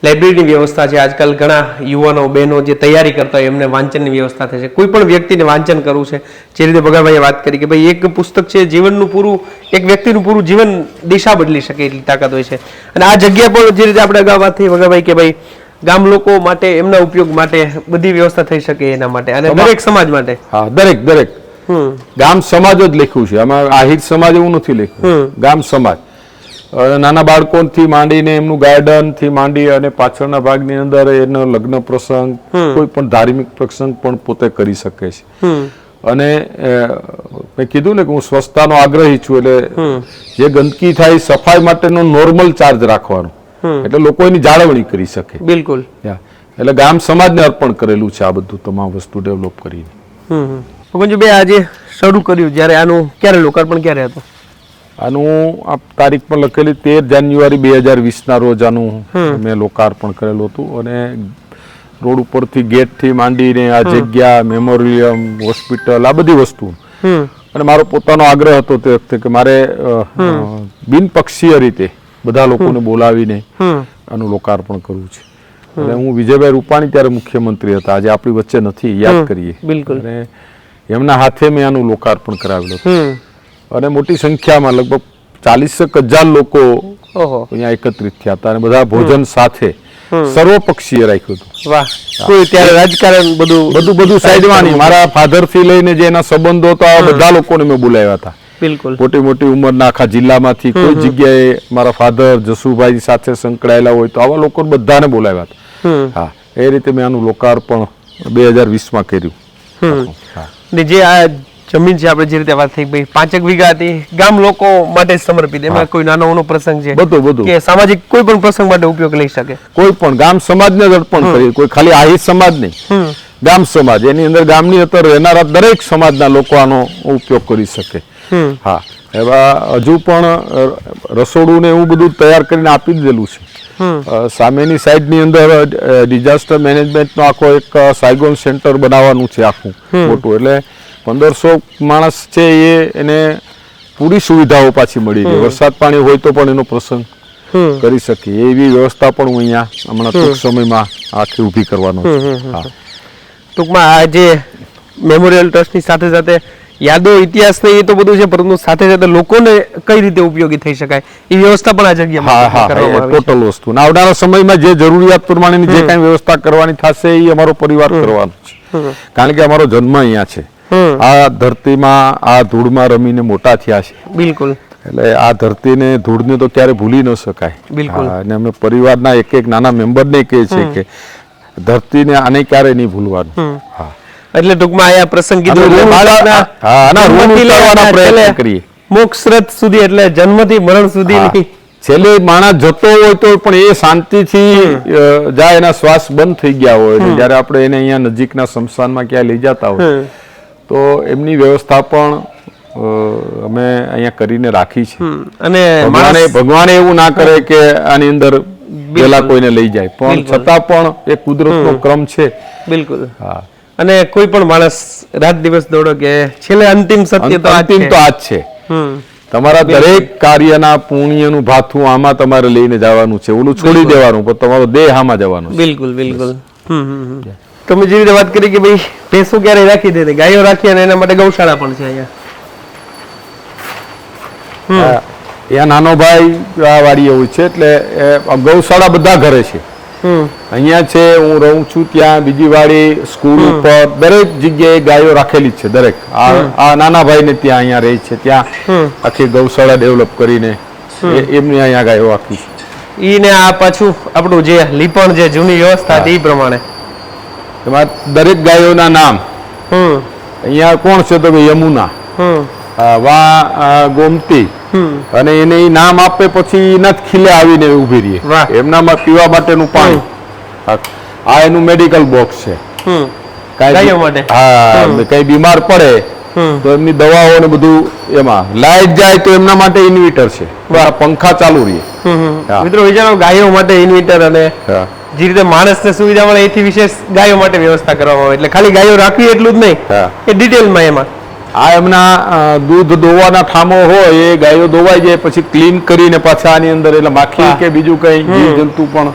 S2: લાઇબ્રેરીની વ્યવસ્થા છે. આજકાલ ઘણા યુવાનો બહેનો જે તૈયારી કરતા હોય એમને વાંચનની વ્યવસ્થા થાય છે. કોઈ પણ વ્યક્તિને વાંચન કરવું છે, જે રીતે ભગાભાઈએ વાત કરી કે ભાઈ એક પુસ્તક છે જીવનનું પૂરું, એક વ્યક્તિનું પૂરું જીવન દિશા બદલી શકે એટલી તાકાત હોય છે. અને આ જગ્યા પણ જે રીતે આપણે અગાઉ વાત થઈ ભગાભાઈ કે ભાઈ ગામ લોકો માટે, એમના ઉપયોગ માટે બધી વ્યવસ્થા થઈ શકે એના માટે અને દરેક સમાજ માટે.
S1: હા, દરેક ગામ સમાજ જ લખ્યું છે આમાં, આહિર સમાજ એવું નથી લખ્યું, ગામ સમાજ. નાના બાળકોથી માંડીને એમનું ગાર્ડન થી માંડી અને પાછળના ભાગની અંદર એનો લગ્ન પ્રસંગ, કોઈ પણ ધાર્મિક પ્રસંગ પણ પોતે કરી શકે છે. અને મેં કીધું ને કે હું સ્વચ્છતાનો આગ્રહી છું, એટલે જે ગંદકી થાય સફાઈ માટેનો નોર્મલ ચાર્જ રાખવાનો, એટલે લોકો એની જાળવણી કરી શકે.
S2: બિલકુલ.
S1: એટલે ગામ સમાજને અર્પણ કરેલું છે આ બધું તમામ વસ્તુ ડેવલપ કરીને.
S2: ભગવાનજી, આજે શરૂ કર્યું જ્યારે આનું ક્યારે લોકાર્પણ ક્યારે હતું?
S1: આનું આ તારીખ પણ લખેલી 13 જાન્યુઆરી 2020 રોજ આનું મેં લોકાર્પણ કરેલું હતું. અને રોડ ઉપરથી ગેટથી માંડીને આ જગ્યા, મેમોરિયમ, હોસ્પિટલ, આ બધી વસ્તુ. અને મારો પોતાનો આગ્રહ હતો તે વખતે કે મારે બિનપક્ષીય રીતે બધા લોકોને બોલાવીને આનું લોકાર્પણ કરવું છે. અને હું વિજયભાઈ રૂપાણી ત્યારે મુખ્યમંત્રી હતા, આજે આપણી વચ્ચે નથી, યાદ કરીએ.
S2: બિલકુલ.
S1: અને એમના હાથે મેં આનું લોકાર્પણ કરાવેલું હતું. અને મોટી સંખ્યામાં લગભગ 40,000 લોકો અહીંયા એકત્રિત થયા હતા અને બધા ભોજન સાથે સર્વપક્ષીય રાખ્યું હતું.
S2: વાહ! કોઈ ત્યારે રાજકારણ
S1: બધું સાઈડમાં નહીં, મારા ફાધર થી લઈને જે એના સંબંધો હતા બધા લોકોને મેં બોલાવ્યા હતા.
S2: બિલકુલ.
S1: મોટી ઉંમરના આખા જિલ્લામાંથી કોઈ જગ્યાએ મારા ફાધર જસુભાઈ સાથે સંકળાયેલા હોય તો આવા લોકો બધાને બોલાવ્યા હતા. હા, એ રીતે મેં આનું લોકાર્પણ 2020 કર્યું.
S2: જે આ જમીન છે, આપણે જે રીતે વાત થઈ ભાઈ 5 વીઘા હતી, ગામ લોકો માટે સમર્પિત, એમાં કોઈ નાનો પ્રસંગ છે
S1: બધું
S2: કે સામાજિક કોઈ પણ પ્રસંગ માટે ઉપયોગ લઈ શકે,
S1: કોઈ પણ ગામ સમાજને જ અર્પણ કરી, કોઈ ખાલી આહિર સમાજ નહીં, ગામ સમાજ, એની અંદર ગામની અંદર રહેનારા દરેક સમાજના લોકો આનો ઉપયોગ કરી શકે. હા, એવા હજુ પણ રસોડું ને એવું બધું તૈયાર કરીને આપી દીધેલું છે. સામેની સાઈડની અંદર ડિઝાસ્ટર મેનેજમેન્ટનો આખો એક સાયગોન સેન્ટર બનાવવાનું છે આખું મોટું, એટલે 1500 માણસ છે એને પૂરી સુવિધાઓ પાછી મળી રહે, વરસાદ પાણી હોય તો પણ એનો પ્રસંગ કરી શકીએ એવી વ્યવસ્થા પણ હું અહીંયા હમણાં ટૂંક સમયમાં આખી ઊભી કરવાનો છે. હા.
S2: ટૂંકમાં આ જે મેમોરિયલ ટ્રસ્ટની સાથે સાથે યાદો ઇતિહાસ ને એ તો બધું છે, પરંતુ સાથે સાથે લોકોને કઈ રીતે ઉપયોગી થઈ શકાય એ વ્યવસ્થા પણ આ
S1: હા
S2: જગ્યામાં
S1: હા
S2: કરવામાં આવી છે.
S1: ટોટલ વસ્તુ ને આવનારા સમયમાં જે જરૂરિયાત પ્રમાણેની જે કાંઈ વ્યવસ્થા કરવાની થશે એ અમારો પરિવાર કરવાનો છે. કારણ કે અમારો જન્મ અહીંયા છે. આ ધરતીમાં આ ધૂળમાં રમીને મોટા થયા છે.
S2: બિલકુલ.
S1: એટલે આ ધરતીને ધૂળને તો ક્યારે ભૂલી ન શકાય.
S2: બિલકુલ.
S1: હા, અને અમે પરિવારના એક એક નાના મેમ્બરને કહે છે કે ધરતીને આને ક્યારે નહીં ભૂલવાનું. હા.
S2: એટલે ટૂંકમાં આયા પ્રસંગ કીધું
S1: આનું
S2: એટલે
S1: ઋણ
S2: બાળકના
S1: હા, આના ઋણ
S2: જન્મથી લઈને
S1: ઉતારવાના પ્રયત્ન
S2: છેલ્લે
S1: કરીએ.
S2: મોક્ષરત સુધી એટલે જન્મથી મરણ સુધીની
S1: છેલ્લે માણસ જતો હોય તો પણ એ શાંતિથી જાય, એના શ્વાસ બંધ થઈ ગયા હોય અને જ્યારે આપણે એને અહીંયા નજીકના સ્મશાનમાં ક્યાંય લઈ જતા હોય તો એમની વ્યવસ્થા પણ અમે અહીંયા કરીને રાખી છે.
S2: અને
S1: ભગવાને એવું ના કરે કે આની અંદર પેલા કોઈને લઈ જાય, પણ છતાં પણ એ કુદરતનો ક્રમ છે.
S2: બિલકુલ.
S1: હા.
S2: અને કોઈ પણ માણસ રાત દિવસ દોડો કે છેલ્લે અંતિમ સત્ય તો
S1: અંતિમ તો આ જ છે. તમારા દરેક કાર્યના પુણ્યનું ભાથું આમાં તમારે લઈને જવાનું છે, ઓલું છોડી દેવાનું, પણ તમારો દેહ આમાં જવાનો છે.
S2: બિલકુલ બિલકુલ. તમે જે રીતે વાત કરી કે ભાઈ ભેંસો ક્યારે રાખી દે, ગાયો રાખી, અને એના માટે ગૌશાળા પણ છે અહીંયા.
S1: અહીંયા નાનો ભાઈ આ વાડી એવું છે, એટલે ગૌશાળા બધા ઘરે છે. અહીંયા છે, હું રહું છું ત્યાં, બીજી વાડી, સ્કૂલ ઉપર, દરેક જગ્યાએ ગાયો રાખેલી જ છે. દરેક આ નાના ભાઈ ને ત્યાં અહીંયા રહે છે, ત્યાં આખી ગૌશાળા ડેવલપ કરીને એમની અહીંયા ગાયો રાખી છે.
S2: ઈ ને આ પાછું આપણું જે લીપણ જે જૂની વ્યવસ્થા હતી એ પ્રમાણે
S1: એમાં દરેક ગાયોના નામ. અહીંયા કોણ છે તો કે યમુના, ગોમતી, અને એને ઈ નામ આપે પછી એના જ ખીલે આવીને ઉભી રહી. એમનામાં પીવા માટેનું પાણી. આ એનું મેડિકલ બોક્સ છે. હા, કઈ બીમાર પડે તો એમની દવાઓ ને બધું એમાં. લાઈટ જાય તો એમના માટે ઇન્વર્ટર છે, પંખા ચાલુ રહે.
S2: મિત્રો વિચારો, ગાયો માટે ઇન્વર્ટર, અને જે રીતે માણસને સુવિધા મળે એથી વિશેષ ગાયો માટે વ્યવસ્થા કરવામાં આવે. એટલે ખાલી ગાયો રાખવી એટલું જ નહીં, એ ડિટેલમાં એમાં
S1: આ એમના દૂધ દોવાના ઠામો હોય, એ ગાયો દોવાઈ જાય પછી ક્લીન કરીને પાછા આની અંદર, એટલે માખી કે બીજું કઈ જીવ જંતુ પણ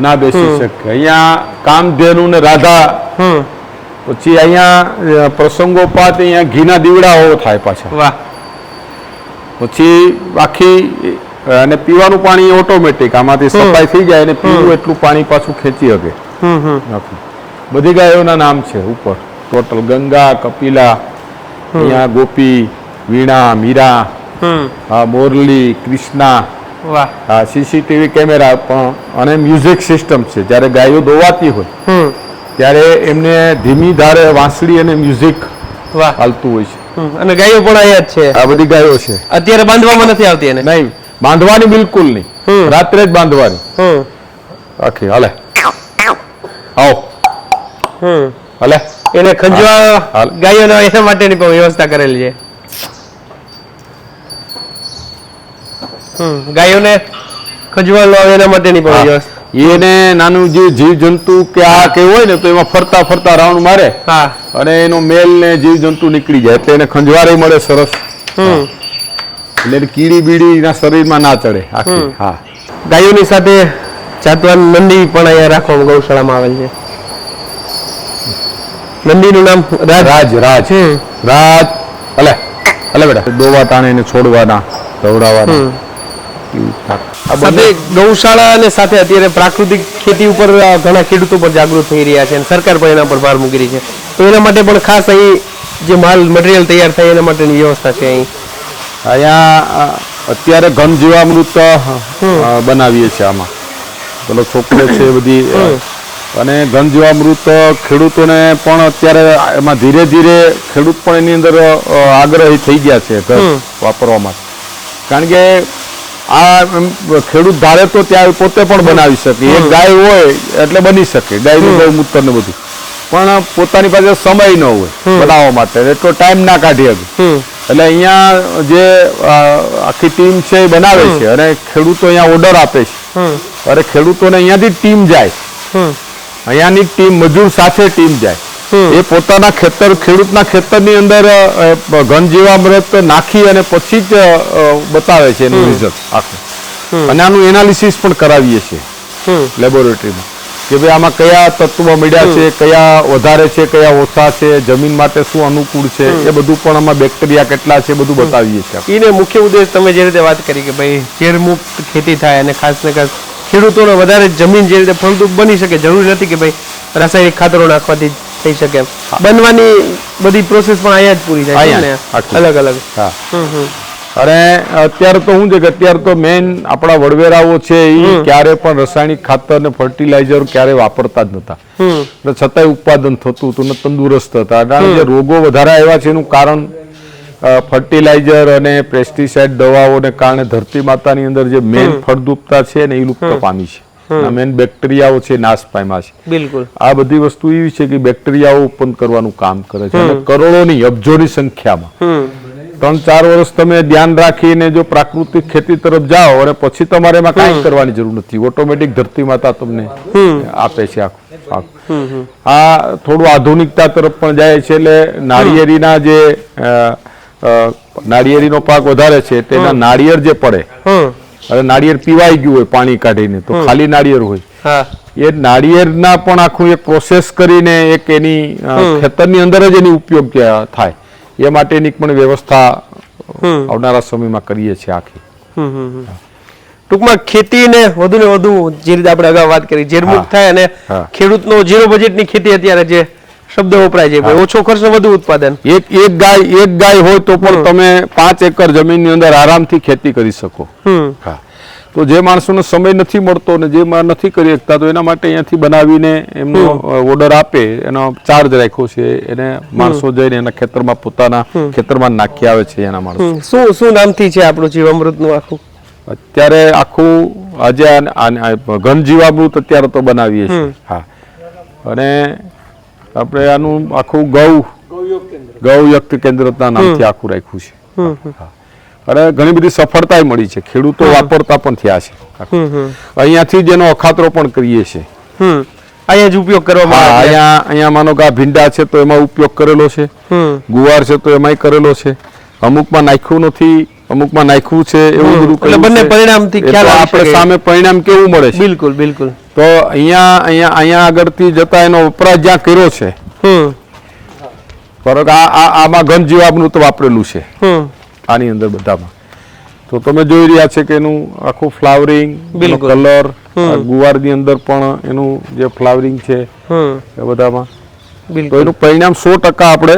S1: ના બેસી શકે. અહીંયા કામધેનુ ને રાધા, પછી અહીંયા પ્રસંગોપાત અહીંયા ઘીના દીવડાઓ થાય પાછા. પછી આખી અને પીવાનું પાણી ઓટોમેટિક આમાંથી સફાઈ થઈ જાય અને પીવું એટલું પાણી પાછું ખેંચી શકે. બધી ગાયોના નામ છે ઉપર ટોટલ. ગંગા, કપિલા, અહીંયા ગોપી, વીણા, મીરા, મોરલી, કૃષ્ણા, સીસીટીવી કેમેરા પણ, અને મ્યુઝિક સિસ્ટમ છે. જ્યારે ગાયો દોવાતી હોય ત્યારે એમને ધીમી ધારે વાંસળી અને મ્યુઝિક હાલતું હોય છે.
S2: અને ગાયો પણ અહીંયા જ છે.
S1: આ બધી ગાયો છે.
S2: અત્યારે બાંધવામાં નથી આવતી એને?
S1: નહીં, બાંધવાની બિલકુલ નહીં, રાત્રે જ બાંધવાની આખી. હાલે આવો, હાલે.
S2: એને ખંજવા ગાયોનો એના માટેની પણ વ્યવસ્થા કરેલી છે. ગાયોને ખંજવાળો આવે એના માટેની પણ વ્યવસ્થા.
S1: એને નાનું જે જીવ જંતુ કે આ કે હોય ને તો એમાં ફરતા ફરતા રાઉન્ડ મારે અને એનો મેલ ને જીવ જંતુ નીકળી જાય, એટલે એને ખંજવારે મળે સરસ. એટલે કીડી બીડી એના શરીરમાં ના ચડે આખી. હા,
S2: ગાયોની સાથે જાતવાન નંદી પણ અહીંયા રાખવામાં ગૌશાળામાં આવેલ છે. નંદીનું નામ
S1: રાજ. રાજ રાજ. અલે અલે બેટા, દોવા ટાણે એને છોડવાના, દવડાવવાના.
S2: સાથે ગૌશાળા અને સાથે અત્યારે પ્રાકૃતિક ખેતી ઉપર ઘણા ખેડૂતો પણ જાગૃત થઈ રહ્યા છે, અને સરકાર પણ એના પર ભાર મૂકી રહી છે. તો એના માટે પણ ખાસ અહીં જે માલ મટીરિયલ તૈયાર થાય એના માટેની વ્યવસ્થા છે.
S1: અહીંયા અત્યારે ઘન જીવામૃત બનાવીએ છીએ. આમાં પેલો છોકરો છે બધી, અને ઘન જીવામૃત ખેડૂતોને પણ અત્યારે એમાં ધીરે ધીરે ખેડૂત પણ એની અંદર આગ્રહી થઈ ગયા છે ઘર વાપરવા માટે. કારણ કે આ ખેડૂત ધારે તો ત્યાં પોતે પણ બનાવી શકે. એક ગાય હોય એટલે બની શકે, ગાયનું ગૌમૂત્ર ને બધું, પણ પોતાની પાસે સમય ન હોય બનાવવા માટે, એટલો ટાઈમ ના કાઢી શકે. એટલે અહીંયા જે આખી ટીમ છે એ બનાવે છે, અને ખેડૂતો અહીંયા ઓર્ડર આપે છે, અને ખેડૂતોને અહીંયાથી ટીમ જાય, અહીંયાની ટીમ મજૂર સાથે ટીમ જાય, એ પોતાના ખેતર, ખેડૂતના ખેતરની અંદર ઘન જીવામૃત નાખી અને પછી જ બતાવે છે એનું રિઝલ્ટ આખું. અને આનું એનાલિસિસ પણ કરાવીએ છીએ લેબોરેટરીમાં. કે ભાઈ આમાં કયા તત્વો મળ્યા છે, કયા વધારે છે, કયા ઓછા છે, જમીન માટે શું અનુકૂળ છે, એ બધું પણ આમાં બેક્ટેરિયા કેટલા છે બધું બતાવીએ છીએ.
S2: એને મુખ્ય ઉદ્દેશ તમે જે રીતે વાત કરી કે ભાઈ ઝેરમુક્ત ખેતી થાય અને ખાસ ને ખાસ ખેડૂતોને વધારે જમીન જે રીતે ફળદ્રુપ બની શકે, જરૂરી નથી કે ભાઈ રાસાયણિક ખાતરો નાખવાથી થઈ શકે. બનવાની બધી પ્રોસેસ પણ અહીંયા જ પૂરી થાય છે ને અલગ અલગ.
S1: અને અત્યારે તો શું છે કે અત્યારે તો મેઇન આપણા વડવેરાઓ છે એ ક્યારે પણ રાસાયણિક ખાતર ને ફર્ટિલાઇઝર ક્યારે વાપરતા જ નતા, છતાંય ઉત્પાદન થતું હતું ને તંદુરસ્ત હતા. કારણ કે રોગો વધારે આવ્યા છે એનું કારણ ફર્ટિલાઇઝર અને પેસ્ટિસાઇડ દવાઓને કારણે ધરતી માતાની અંદર જે મેઇન ફળદ્રુપતા છે ને એ લુપ્ત પામી છે, મેઇન બેક્ટેરિયાઓ છે નાશ પામ્યા છે.
S2: બિલકુલ
S1: આ બધી વસ્તુ એવી છે કે બેક્ટેરિયાઓ ઉત્પન્ન કરવાનું કામ કરે છે અને કરોડોની અબજોની સંખ્યામાં 3-4 વર્ષ તમે ધ્યાન રાખીને જો પ્રાકૃતિક ખેતી તરફ જાઓ અને પછી તમારે એમાં કાંઈ કરવાની જરૂર નથી, ઓટોમેટિક ધરતી માતા તમને આપે છે આખું. આ થોડું આધુનિકતા તરફ પણ જાય છે એટલે નાળિયેરીના જે નાળિયેરીનો પાક વધારે છે તેના નાળિયેર જે પડે, હવે નાળિયેર પીવાઈ ગયું હોય પાણી કાઢીને તો ખાલી નાળિયેર હોય, એ નાળિયેરના પણ આખું એક પ્રોસેસ કરીને એક એની ખેતરની અંદર જ એની ઉપયોગ થાય એ માટેની પણ વ્યવસ્થા આવનારા સમયમાં કરીએ છીએ આખી.
S2: ટૂંકમાં ખેતીને વધુ ને વધુ જે રીતે આપણે અગાઉ વાત કરી ઝેરમુક્ત થાય અને ખેડૂતનો ઝીરો બજેટની ખેતી અત્યારે જે શબ્દ વપરાય છે ભાઈ ઓછો ખર્ચ વધુ ઉત્પાદન.
S1: એક ગાય હોય તો પણ તમે 5 એકર જમીનની અંદર આરામથી ખેતી કરી શકો. તો જે માણસોને સમય નથી મળતો ને જે નથી કરી શકતા તો એના માટે અહીંયાથી બનાવીને એમનો ઓર્ડર આપે, એનો ચાર્જ રાખ્યો છે, એને માણસો જઈને એના ખેતરમાં પોતાના ખેતરમાં નાખી આવે છે એના માણસો.
S2: શું નામથી છે આપણું જીવામૃતનું આખું?
S1: અત્યારે આખું આજે ઘન જીવામૃત અત્યારે તો બનાવીએ છીએ. હા, અને આપણે આનું આખું ગૌયુક્ત કેન્દ્રના નામથી આખું રાખ્યું છે. અને ઘણી બધી સફળતા મળી છે, ખેડૂતો વાપરતા પણ થયા છે. અહીંયાથી જ એનો અખાતરો પણ કરીએ છીએ.
S2: અહીંયા જ ઉપયોગ કરવામાં આવે.
S1: અહીંયા માનો કે આ ભીંડા છે તો એમાં ઉપયોગ કરેલો છે, ગુવાર છે તો એમાંય કરેલો છે, અમુકમાં નાખ્યું નથી, અમુકમાં નાખ્યું છે, એવું બધું.
S2: એટલે બંને પરિણામથી ખ્યાલ
S1: આપણે સામે પરિણામ કેવું મળે છે.
S2: બિલકુલ બિલકુલ.
S1: તો અહીંયા આગળથી જતા એનો વપરાશ જ્યાં કર્યો છે, બરોબર, આમાં ઘન જીવામૃત વાપરેલું છે આની અંદર બધામાં. તો તમે જોઈ રહ્યા છે કે એનું આખું ફ્લાવરિંગ, કલર, ગુવારની અંદર પણ એનું જે ફ્લાવરિંગ છે એ બધામાં, તો એનું પરિણામ 100% આપણે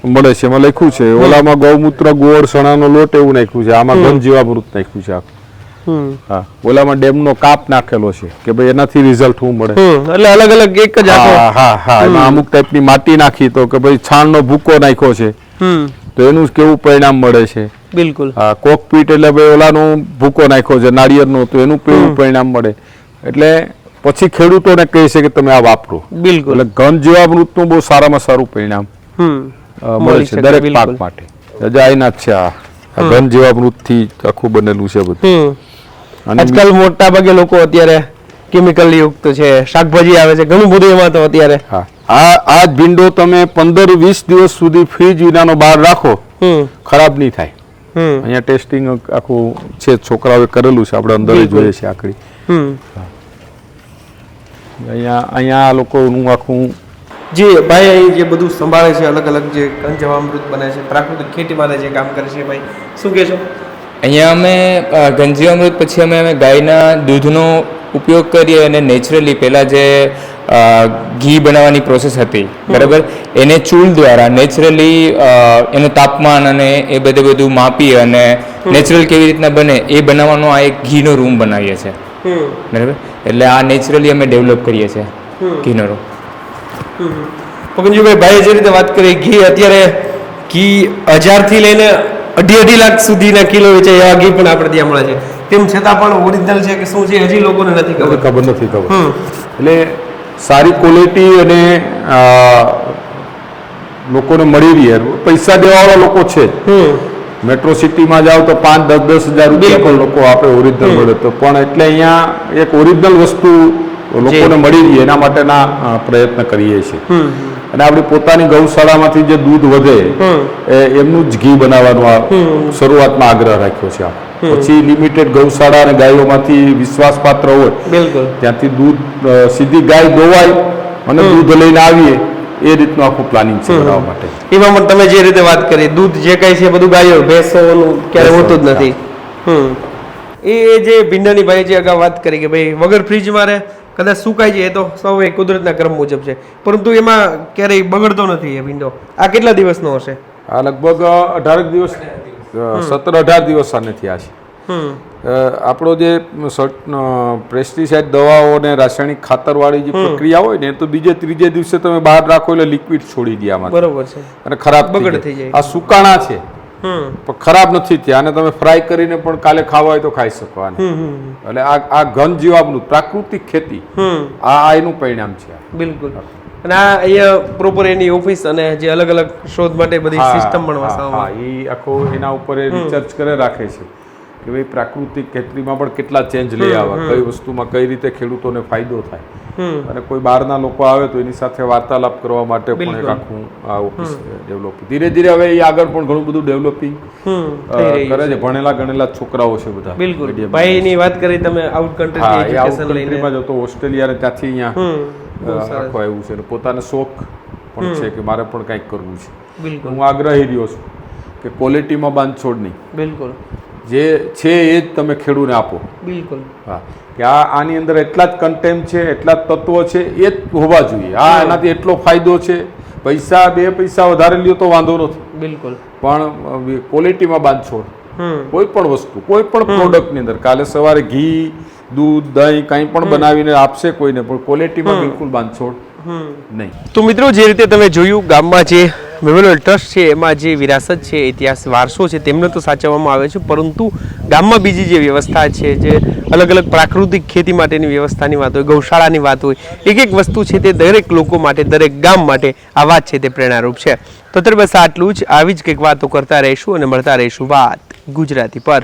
S1: મળે છે. એમાં લખ્યું છે ઓલામાં ગૌમૂત્ર, ગોળ, ચણાનો લોટ એવું નાખ્યું છે, આમાં ઘન જીવામૃત નાખ્યું છે આખું. હા, ઓલામાં ડેમનો કાપ નાખેલો છે કે ભાઈ એનાથી રિઝલ્ટ શું મળે.
S2: એટલે અલગ અલગ એક જ.
S1: હા, એમાં અમુક ટાઈપની માટી નાખી તો કે ભાઈ છાણનો ભૂકો નાખ્યો છે તો એનું કેવું પરિણામ મળે છે.
S2: બિલકુલ.
S1: હા, કોકપીટ એટલે ભાઈ ઓલાનો ભૂકો નાખ્યો છે નાળિયેરનો તો એનું કેવું પરિણામ મળે. એટલે પછી ખેડૂતોને કહે છે કે તમે આ વાપરો.
S2: બિલકુલ.
S1: એટલે ઘન જીવામૃતનું બહુ સારામાં સારું પરિણામ મળે છે દરેક પાક માટે. રજાઈના છે આ ઘન જીવામૃતથી આખું બનેલું છે બધું.
S2: આજકાલ મોટા ભાગે લોકો અત્યારે કેમિકલ યુક્ત છે, શાકભાજી આવે છે, ઘણું બધું એમાં તો અત્યારે.
S1: હા, આ જ ભીંડો તમે 15-20 દિવસ સુધી ફ્રીજ વિનાનો બહાર રાખો, ખરાબ નહીં થાય. અહીંયા ટેસ્ટિંગ આખું છે, છોકરાઓએ કરેલું છે, આપણે અંદર જોઈએ છે આખરી. અહીંયા લોકોનું આખું
S2: જે ભાઈ અહીં જે બધું સંભાળે છે, અલગ અલગ જે ઘન જીવામૃત બને છે, પ્રાકૃતિક ખેતી માટે જે કામ કરે છે, ભાઈ શું કહેશો?
S3: અહીંયા અમે ઘન જીવામૃત પછી અમે ગાયના દૂધનો ઉપયોગ કરીએ અને નેચરલી પહેલાં જે ઘી બનાવવાની પ્રોસેસ હતી બરાબર, એને ચૂલ દ્વારા નેચરલી એનું તાપમાન અને એ બધું માપી અને નેચરલ કેવી રીતના બને એ બનાવવાનો આ એક ઘીનો રૂમ બનાવીએ છીએ બરાબર. એટલે આ નેચરલી અમે ડેવલપ કરીએ છીએ ઘીનો રૂમ.
S2: પકંજુભાઈ, ભાઈએ જે રીતે વાત કરી ઘી, અત્યારે ઘી 1000થી લઈને 2.5 લાખ સુધીના કિલો વેચે એવા ઘી પણ આપણે ત્યાં મળે છે. તેમ છતાં પણ ઓરિજિનલ છે કે શું છે હજી લોકોને નથી ખબર.
S1: એટલે સારી ક્વોલિટી અને લોકોને મળી રહી. પૈસા દેવાવાળા લોકો છે, મેટ્રો સિટીમાં જાઓ તો 5-10 હજાર રૂપિયા પણ લોકો આપણે ઓરિજિનલ મળે તો પણ એટલે અહીંયા એક ઓરિજિનલ વસ્તુ લોકોને મળી રહી એના માટેના પ્રયત્ન કરીએ છીએ. અને આપણી પોતાની ગૌશાળામાંથી જે દૂધ વધે એમનું જ ઘી બનાવવાનો શરૂઆતમાં આગ્રહ રાખ્યો છે પછી લિમિટેડ ગૌશાળા અને ગાયોમાંથી વિશ્વાસપાત્ર હોય
S2: બિલકુલ
S1: ત્યાંથી દૂધ સીધી ગાય દોવાય અને દૂધ લઈને આવીએ એ રીતનું આખું પ્લાનિંગ છે બનાવવા માટે.
S2: એમાં પણ તમે જે રીતે વાત કરી દૂધ જે કઈ છે બધું ગાયો ભેંસોનું ક્યારે હોતું જ નથી. એ જે ભીંડાની ભાઈ જે અગાઉ વાત કરી કે ભાઈ વગર ફ્રીજમાં રહે કદાચ સુકાઈ જાય એ તો સૌ કુદરતના ક્રમ મુજબ છે પરંતુ એમાં ક્યારેય બગડતો નથી એ ભીંડો. આ કેટલા દિવસનો હશે?
S1: આ લગભગ 18 દિવસ 17-18 દિવસ આને થયા છે. આપણો જે પેસ્ટિસાઇડ દવાઓ અને રાસાયણિક ખાતરવાળી જે પ્રક્રિયા હોય ને તો બીજે ત્રીજે દિવસે તમે બહાર રાખો એટલે લિક્વિડ છોડી દે આમાં
S2: બરોબર છે
S1: અને ખરાબ
S2: બગડ થઈ જાય.
S1: આ સુકાણા છે પણ ખરાબ નથી થયા અને તમે ફ્રાય કરીને પણ કાલે ખાવા હોય તો ખાઈ શકો આને. એટલે આ ઘન જીવામૃત પ્રાકૃતિક ખેતી આ એનું પરિણામ છે.
S2: બિલકુલ. અને આ અહીંયા પ્રોપર એની ઓફિસ અને જે અલગ અલગ શોધ માટે બધી સિસ્ટમ પણ વસાવવામાં
S1: એ આખો એના ઉપર રિસર્ચ કરે રાખે છે કે ભાઈ પ્રાકૃતિક ખેતીમાં પણ કેટલા ચેન્જ લઈ આવે કઈ વસ્તુમાં કઈ રીતે ખેડૂતોને ફાયદો થાય અને કોઈ બહારના લોકો આવે તો એની સાથે વાર્તાલાપ કરવા માટે પણ એક આખું આ ઓફિસ ડેવલપ ધીરે ધીરે હવે એ આગળ પણ ઘણું બધું ડેવલપિંગ કરે છે. ભણેલા ગણેલા છોકરાઓ છે બધા.
S2: બિલકુલ. ભાઈની વાત કરી તમે આઉટ કન્ટ્રી એજ્યુકેશન લઈને
S1: કન્ટ્રીમાં જતો ઓસ્ટ્રેલિયા ને ત્યાંથી અહીંયા આખો આવ્યું છે અને પોતાને શોખ પણ છે કે મારે પણ કંઈક કરવું છે.
S2: બિલકુલ.
S1: હું આગ્રહી રહ્યો છું કે ક્વોલિટીમાં બાંધછોડ નહીં
S2: બિલકુલ
S1: જે છે એ જ તમે ખેડૂને આપો.
S2: બિલકુલ.
S1: હા કે આની અંદર એટલા જ કન્ટેન્ટ છે એટલા જ તત્વો છે એ જ હોવા જોઈએ. એનાથી એટલો ફાયદો છે. પૈસા 2 પૈસા વધારે લ્યો તો વાંધો નથી
S2: બિલકુલ
S1: પણ ક્વોલિટીમાં બાંધછોડ કોઈ પણ વસ્તુ કોઈ પણ પ્રોડક્ટની અંદર કાલે સવારે ઘી દૂધ દહીં કંઈ પણ બનાવીને આપશે કોઈને પણ ક્વોલિટીમાં બિલકુલ બાંધછોડ નહીં.
S2: તો મિત્રો જે રીતે તમે જોયું ગામમાં જે મેમોરિયલ ટ્રસ્ટ છે એમાં જે વિરાસત છે ઇતિહાસ વારસો છે તેમને તો સાચવવામાં આવે છે પરંતુ ગામમાં બીજી જે વ્યવસ્થા છે જે અલગ અલગ પ્રાકૃતિક ખેતી માટેની વ્યવસ્થાની વાત હોય ગૌશાળાની વાત હોય એક એક વસ્તુ છે તે દરેક લોકો માટે દરેક ગામ માટે આ વાત છે તે પ્રેરણારૂપ છે. તો ત્યારે બસ આટલું જ આવી જ કંઈક વાતો કરતા રહીશું અને મળતા રહીશું વાત ગુજરાતી પર.